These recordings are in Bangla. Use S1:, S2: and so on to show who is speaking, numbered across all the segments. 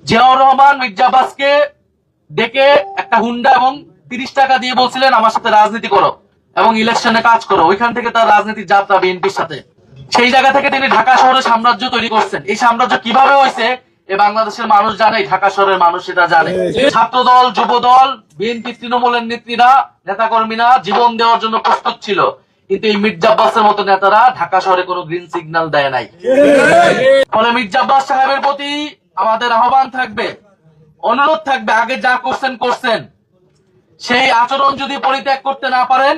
S1: জিয়াউর রহমান মির্জা আব্বাসকে ডেকে একটা হুন্ডা এবং 30 টাকা দিয়ে বলছিলেন আমার সাথে রাজনীতি করো এবং ইলেকশনে কাজ করো। ওইখান থেকে তার রাজনীতির যাত্রা বিএনপির সাথে। সেই জায়গা থেকে তিনি ঢাকা শহরে সাম্রাজ্য তৈরি করছেন। এই সাম্রাজ্য কিভাবে হয়েছে এ বাংলাদেশের মানুষ জানে, ঢাকা শহরের মানুষ সেটা জানে। ছাত্র দল, যুব দল, বিএনপি, তৃণমূলের নেত্রীরা, নেতাকর্মীরা জীবন দেওয়ার জন্য প্রস্তুত ছিল, কিন্তু এই মির্জা আব্বাসের মতো নেতারা ঢাকা শহরে কোনো গ্রিন সিগন্যাল দেয় নাই। ফলে মির্জা আব্বাস সাহেবের প্রতি আমাদের আহ্বান থাকবে, অনুরোধ থাকবে, আগে যা করছেন সেই আচরণ যদি পরিত্যাগ করতে না পারেন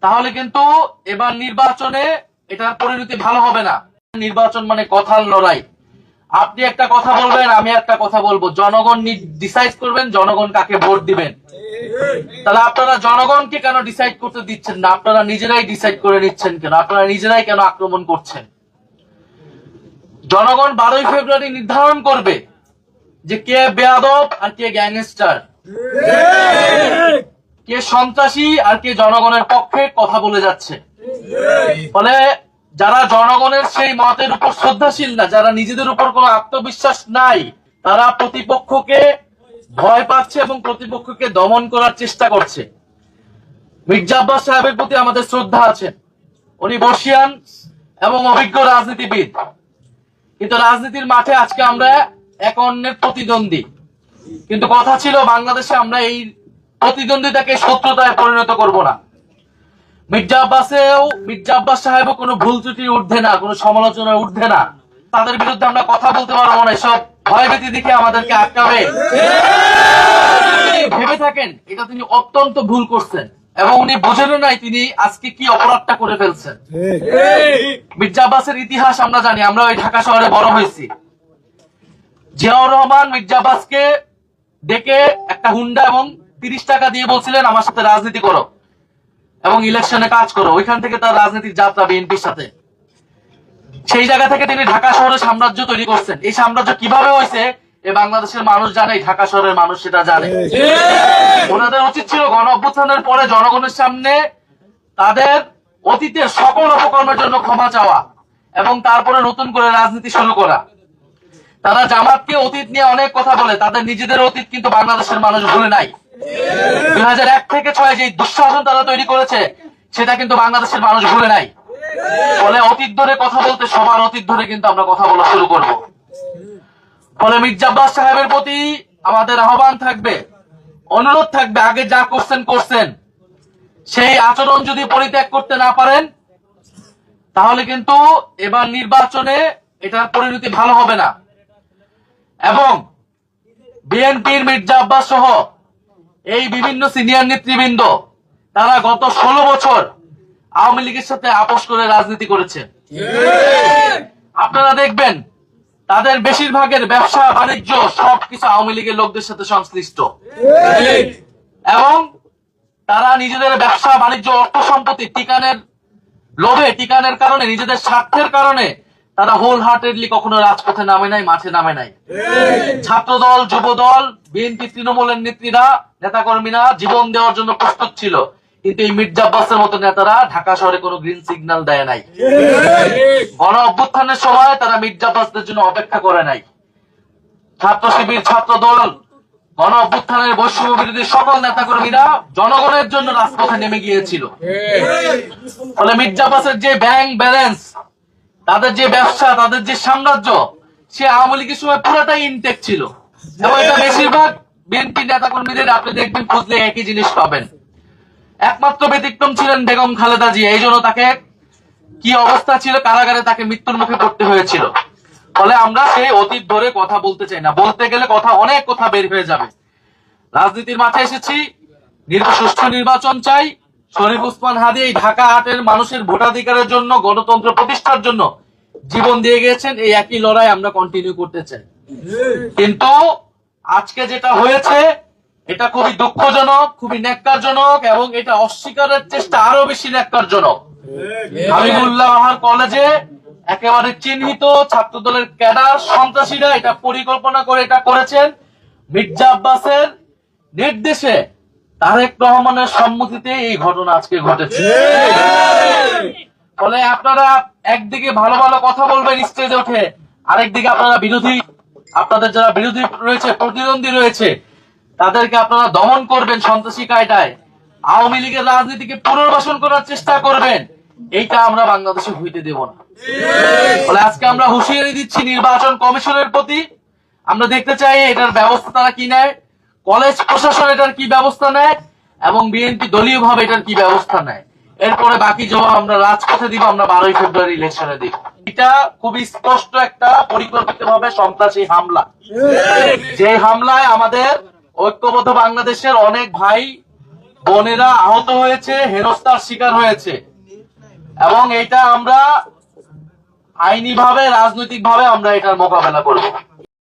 S1: তাহলে কিন্তু এবার নির্বাচনে এটার পরিণতি ভালো হবে না। নির্বাচন মানে কথার লড়াই। আপনি একটা কথা বলবেন, আমি একটা কথা বলবো, জনগণ ডিসাইড করবেন জনগণ কাকে ভোট দিবেন। তাহলে আপনারা জনগণকে কেন ডিসাইড করতে দিচ্ছেন না? আপনারা নিজেরাই ডিসাইড করে নিচ্ছেন কেন? আপনারা নিজেরাই কেন আক্রমণ করছেন? জনগণ 12ই ফেব্রুয়ারি নির্ধারণ করবে যে কে বেয়াদব আর কে গ্যাংস্টার, কে সন্ত্রাসী আর কে জনগণের পক্ষে কথা বলে যাচ্ছে। ফলে যারা জনগণের সেই মতের উপর শ্রদ্ধাশীল না, যারা নিজেদের উপর কোনো আত্মবিশ্বাস নাই, তারা প্রতিপক্ষকে ভয় পাচ্ছে এবং প্রতিপক্ষকে দমন করার চেষ্টা করছে। মির্জা আব্বাস সাহেবের প্রতি আমাদের শ্রদ্ধা আছে, উনি বর্ষিয়ান এবং অভিজ্ঞ রাজনীতিবিদ, কিন্তু রাজনীতির মাঠে আজকে আমরা এক অন্যের প্রতিদ্বন্দ্বী। কিন্তু কথা ছিল বাংলাদেশে আমরা এই প্রতিদ্বন্দ্বিতাকে শত্রুতায় পরিণত করব না। মির্জা আব্বাস সাহেবও কোনো ভুল ত্রুটির ঊর্ধ্বে না, কোনো সমালোচনার ঊর্ধ্বে না। তাদের বিরুদ্ধে আমরা কথা বলতে পারবো না, সব ভয়ভীতি দেখে আমাদেরকে আটকাবে। ভেবে থাকেন এটা তিনি অত্যন্ত ভুল করছেন এবং উনি বোঝেন নাই তিনি আজকে কি অপরাধটা করে ফেলছেন। মির্জা আব্বাসের ইতিহাস আমরা জানি, আমরা ওই ঢাকা শহরে বড় হয়েছি। জিয়াউর রহমান মির্জা আব্বাসকে ডেকে একটা হুন্ডা এবং 30 টাকা দিয়ে বলছিলেন আমার সাথে রাজনীতি করো এবং ইলেকশনে কাজ করো। ওইখান থেকে তার রাজনীতির যাত্রা বিএনপির সাথে। সেই জায়গা থেকে তিনি ঢাকা শহরে সাম্রাজ্য তৈরি করছেন। এই সাম্রাজ্য কিভাবে হয়েছে এ বাংলাদেশের মানুষ জানে, ঢাকা শহরের মানুষ সেটা জানে। ওনাদের উচিত ছিল গণ অভ্যুত্থানের পরে জনগণের সামনে তাদের অতীতের সকল অপকর্মের জন্য ক্ষমা চাওয়া এবং তারপরে নতুন করে রাজনীতি শুরু করা। তারা জামাতকে অতীত নিয়ে অনেক কথা বলে, তাদের নিজেদের অতীত কিন্তু বাংলাদেশের মানুষ ভুলে নাই। 2001 থেকে 6 যে দুঃশাসন তারা তৈরি করেছে সেটা কিন্তু বাংলাদেশের মানুষ ভুলে নাই। ফলে অতীত ধরে কথা বলতে সবার অতীত ধরে কিন্তু আমরা কথা বলা শুরু করব। ফলে মির্জা আব্বাস সাহেবের প্রতি আমাদের আহ্বান থাকবে, অনুরোধ থাকবে, আগে যা করছেন সেই আচরণ যদি পরিত্যাগ করতে না পারেন তাহলে কিন্তু এবার নির্বাচনে এটার পরিণতি ভালো হবে না। এবং বিএনপির মির্জা আব্বাস সহ এই বিভিন্ন সিনিয়র নেতৃবৃন্দ তারা গত 16 বছর আওয়ামী লীগের সাথে আপোষ করে রাজনীতি করেছে। আপনারা দেখবেন তাদের বেশিরভাগের ব্যবসা বাণিজ্য সবকিছু আওয়ামী লীগের লোকদের সাথে সংশ্লিষ্ট এবং তারা নিজেদের ব্যবসা বাণিজ্য অর্থ সম্পত্তি টিকানের লোভে, টিকানের কারণে, নিজেদের স্বার্থের কারণে তারা হোল হার্টেডলি কখনো রাজপথে নামে নাই, মাঠে নামে নাই। ছাত্র দল, যুব দল, বিএনপি, তৃণমূলের নেত্রীরা, নেতাকর্মীরা জীবন দেওয়ার জন্য প্রস্তুত ছিল, কিন্তু এই মির্জা আব্বাসের মতো নেতারা ঢাকা শহরে কোনো গ্রিন সিগন্যাল দেয় নাই। গণ অভ্যুত্থানের সময় তারা মির্জা আব্বাসদের জন্য অপেক্ষা করে নাই। ছাত্র শিবির, ছাত্র দল, গণ অভ্যুত্থানের বৈষম্য বিরোধী সকল নেতাকর্মীরা জনগণের জন্য রাজপথে নেমে গিয়েছিল। ফলে মির্জা আব্বাসের যে ব্যাংক ব্যালেন্স, তাদের যে ব্যবসা, তাদের যে সাম্রাজ্য, সে আওয়ামী লীগের সময় পুরোটাই ইনটেক ছিল এবং এটা বেশিরভাগ বিএনপি নেতাকর্মীদের আপনি দেখবেন খুঁজলে একই জিনিস পাবেন। একমাত্র ব্যতিক্রম ছিলেন বেগম খালেদা জিয়া। এই জন্য তাকে কি অবস্থা ছিল, কারাগারে তাকে মৃত্যুর মুখে পড়তে হয়েছিল। ফলে আমরা সেই অতীত ধরে কথা বলতে চাই না, বলতে গেলে অনেক কথা বের হয়ে যাবে। রাজনীতির মাঠে এসেছি, সুষ্ঠু নির্বাচন চাই। শরীফ ওসমান হাদী এই ঢাকা 8-এর মানুষের ভোটাধিকারের জন্য, গণতন্ত্র প্রতিষ্ঠার জন্য জীবন দিয়ে গিয়েছেন। এই একই লড়াই আমরা কন্টিনিউ করতে চাই। কিন্তু আজকে যেটা হয়েছে এটা খুবই দুঃখজনক, খুবই ন্যাক্কারজনক এবং এটা অস্বীকারের চেষ্টা আরো বেশি ন্যাক্কারজনক। হাবিবুল্লাহ কলেজে একেবারে চিহ্নিত ছাত্রদলের ক্যাডার সন্ত্রাসীরা এটা পরিকল্পনা করে এটা করেছেন। মির্জা আব্বাসের নির্দেশে, তারেক রহমানের সম্মতিতে এই ঘটনা আজকে ঘটেছে। ফলে আপনারা একদিকে ভালো ভালো কথা বলবেন স্টেজে উঠে, আরেকদিকে আপনারা বিরোধী আপনাদের যারা বিরোধী রয়েছে, প্রতিদ্বন্দ্বী রয়েছে, তাদেরকে আপনারা দমন করবেন সন্ত্রাসী কায়দায়, আওয়ামী লীগের রাজনীতিকে পুনর্বাসন করার চেষ্টা করবেন। এইটা আমরা বাংলাদেশে হইতে দেব না। বলে আজকে আমরা হুঁশিয়ারি দিচ্ছি নির্বাচন কমিশনের প্রতি। আমরা দেখতে চাই এটার ব্যবস্থা তারা কি নেয়, কলেজ প্রশাসন এটার কি ব্যবস্থা নেয়, এবং বিএনপি দলীয় ভাবে এটার কি ব্যবস্থা নেয়। এরপরে বাকি জবাব আমরা রাজপথে দিব, আমরা 12ই ফেব্রুয়ারি ইলেকশনে দিব। এটা খুবই স্পষ্ট একটা পরিকল্পিত ভাবে সন্ত্রাসী হামলা, যে হামলায় আমাদের ঐক্যবদ্ধ বাংলাদেশের অনেক ভাই বোনেরা আহত হয়েছে, হেনস্থার শিকার হয়েছে, এবং এটা আমরা আইনি ভাবে, রাজনৈতিক ভাবে আমরা এটার মোকাবেলা করব।